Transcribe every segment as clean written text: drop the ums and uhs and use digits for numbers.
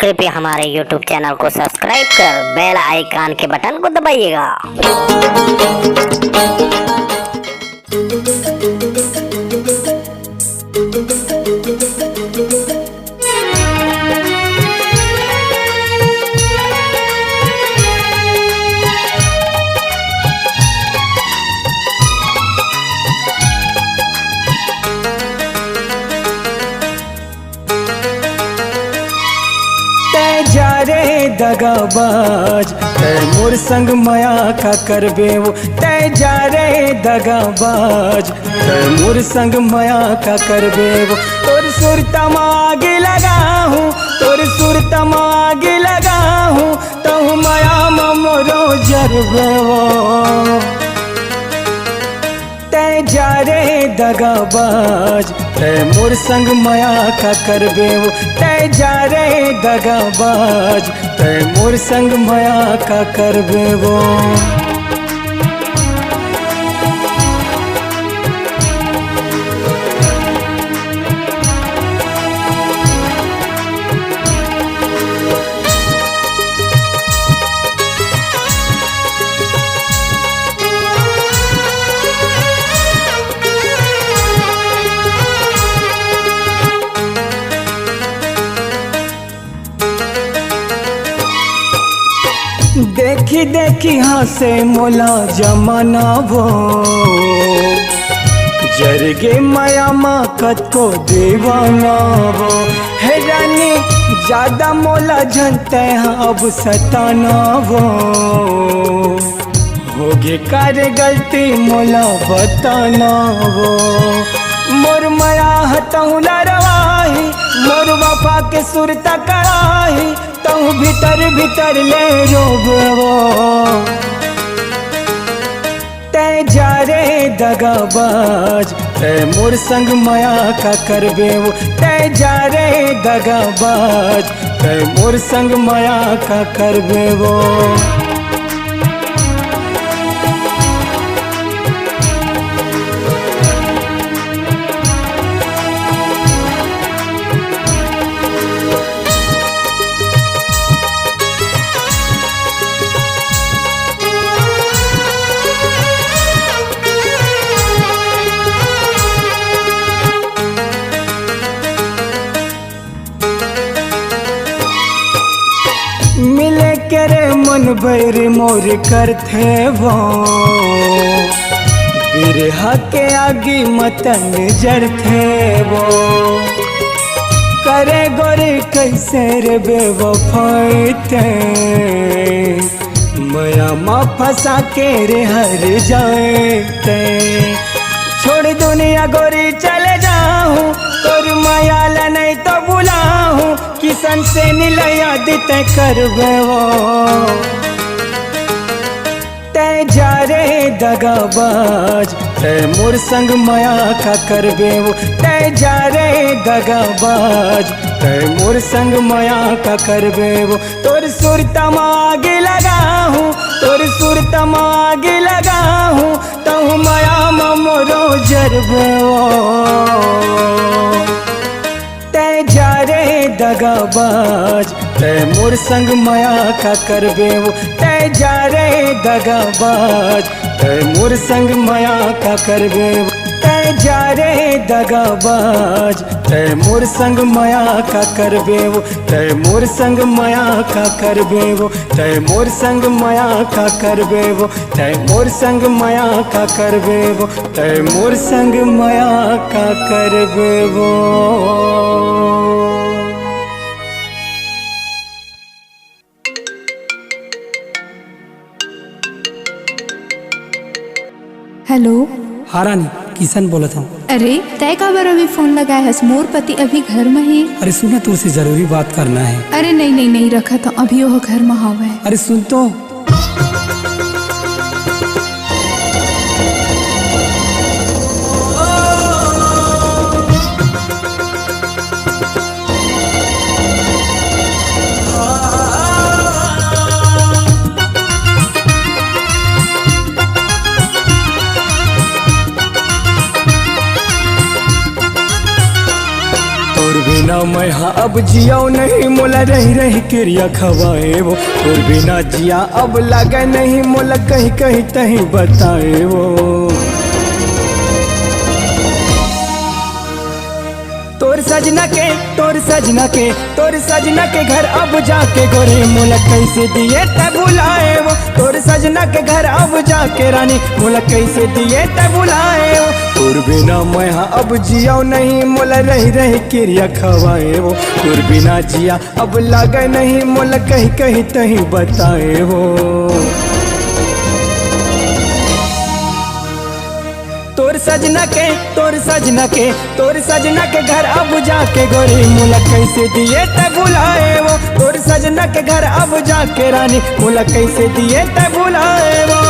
कृपया हमारे YouTube channel को सब्सक्राइब कर बेल आइकन के बटन को दबाइएगा। जा रे दगाबाज तै मोर संग माया का करबे वो। तै जा रे दगाबाज तै मोर संग माया का करबे वो। तोर सुर तमाग लगा हूँ, तोर सुर तमाग लगा हूँ, तहु माया मोरो जरबे वो। तै जा रे दगाबाज तै मोर संग माया का करबे वो। तै जा रे दगाबाज तै मोर संग माया का करबे वो। देखी देखी हंसे मोला जमाना वो। जरगे माया माँ कत को दीवाना वो। हे रानी ज्यादा मोला जनते हैं अब सताना वो। होगे कर गलती मोला बताना वो। मोर माया हतहु लरवाही, मोर वफा के सुर तकराही, तहु भीतर भीतर ले रोबो। तै जा रे दगाबाज तै मोर संग माया का करबे वो। तै जा रे दगाबाज तै मोर संग माया का करबे वो। मिले करे मन भैर मोर करथे वो। बिरहा के आगे मतन जरथे वो। करे गोरे कैसे रे बेवफाइते, माया माँ फंसा के रे हर जाते। छोड़ दुनिया गोरी चले जाऊँ, तोर माया ला नहीं तो बुलाऊँ, किसन से निलया दित करबे वो। तै जा रे दगाबाज तै मोर संग माया का करबे वो। तै जा रे दगाबाज तै मोर संग माया का करबे वो। तोर सुर तमाग लगा हूँ, तोर सुर तमाग लगा हूँ, तहु माया मोरो जरबे वो। तै जा रे दगाबाज तै मोर संग माया का करबे वो। तै जा रे दगाबाज तै मोर संग माया का करबे वो। तै जा रे दगाबाज तै मोर संग माया का करबे वो। तै मोर संग माया का करबे वो। तै मोर संग माया का करबे वो। तै मोर संग माया का करबे वो। तै मोर संग माया का करबे वो। हेलो। हाँ रानी, किशन बोला था। अरे तय का बार अभी फोन लगाया है? मोर पति अभी घर में ही। अरे सुना, तुझसे जरूरी बात करना है। अरे नहीं नहीं नहीं रखा था, अभी वो घर में हवा है। अरे सुन तो। बिना मैं हाँ अब जियाओ नहीं मोला रही रही क्रिया खवाए वो तोर बिना जिया अब लगे नहीं मोला कहीं कहीं तहीं बताए वो तोर सजना के घर अब जाके गोरे मोला कैसे दिए त बुलाए वो तोर सजना के घर अब जाके रानी मोला कैसे दिए त बुलाए वो तोर बिना मैं हाँ अब जियाओ नहीं मोला रही रही क्रिया खवाए वो तोर बिना जिया अब लगे नहीं मोला कहीं कहीं तहीं बताए वो तोर सजना के घर अब जाके गोरी मोला कैसे दिए त बुलाए वो तोर सजना के घर अब जाके रानी मोला कैसे दिए त बुलाए वो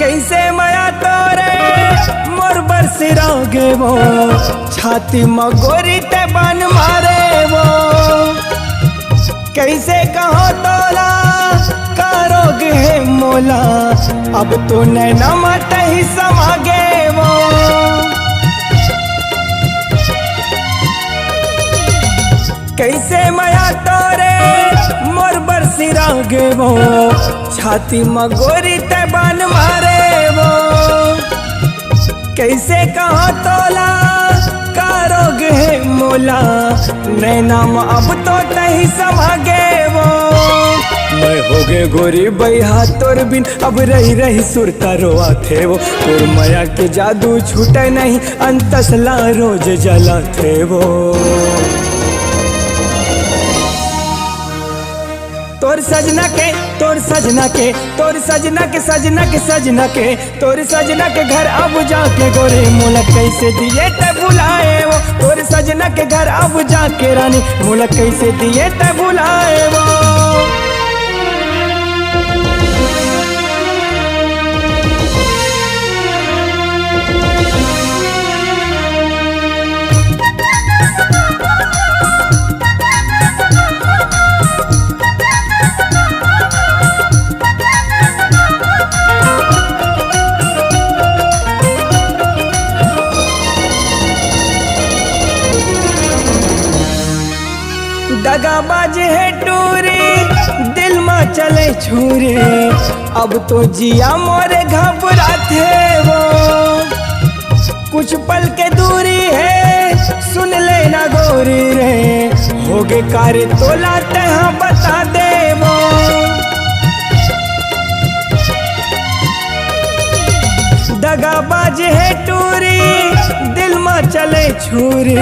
कैसे माया तोरे मोर बरसिरागे वो छाती मगोरी ते बन मारे वो कैसे कहो तोला करोगे है मोला अब तो नैना मत ही समागे वो कैसे माया तोरे मोर बरसिरागे वो छाती मगोरी ते बन मारे वो कैसे कहो तोला करोगे है मोला नैना अब तो नहीं समागे वो मैं हो गे गोरी बैहा तोर बिन अब रही रही सुरता रोआ थे वो तोर माया के जादू छूटे नहीं अंतसला रोज जला थे वो तोर सजना के घर अब जाके गोरे मोला कैसे दिए त बुलाए वो तोर सजना के घर अब जाके रानी मोला कैसे दिए त बुलाए वो दगाबाज है टूरी दिल में चले छुरी अब तो जिया मोरे घबराते वो कुछ पल के दूरी है सुन लेना गोरी रे होगे कार्य तो लाते हैं बता दे वो दगाबाज है टूरी दिल में चले छुरी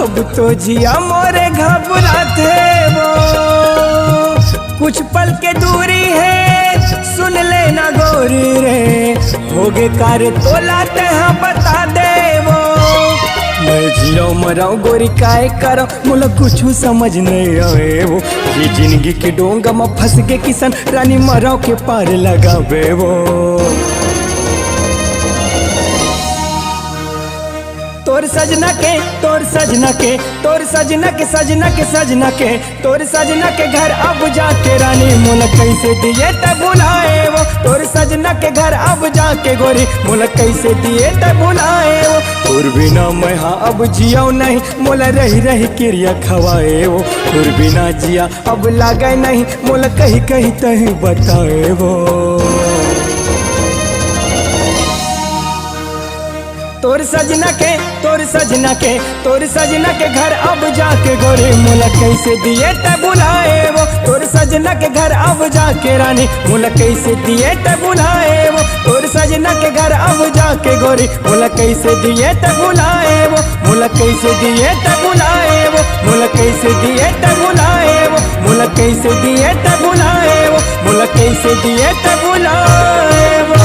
अब तो जिया मोरे घबराते वो कुछ पल के दूरी है सुन लेना गोरी रे होगे कार्य तो लाते हैं बता दे वो मैं जियो मराऊ गोरी काय करो मुला कुछ समझ नहीं आए वो ये जिंदगी के डोंगा में फंस के किसान रानी मराऊ के पार लगावे वो तोर सजना के घर अब जाके रानी मोला कैसे दिए त बुलाए वो तोर सजना के घर अब जाके गोरी मोला कैसे दिए त बुलाए वो तोर बिना मैं हाँ अब जियाओ नहीं मोला रही रही क्रिया खवाए वो तोर बिना जिया अब लागे नहीं मोला कहीं कहीं तहीं बताए वो तोर सजना के घर अब जाके गोरे मोला कैसे दिए त बुलाए वो तोर सजना के घर अब जाके रानी मोला कैसे दिए त बुलाए वो तोर सजना के घर अब जाके गोरी मोला कैसे दिए त बुलाए वो मोला कैसे दिए त बुलाए वो मोला कैसे दिए त बुलाए वो मोला कैसे दिए त बुलाए वो मोला कैसे दिए त बुलाए वो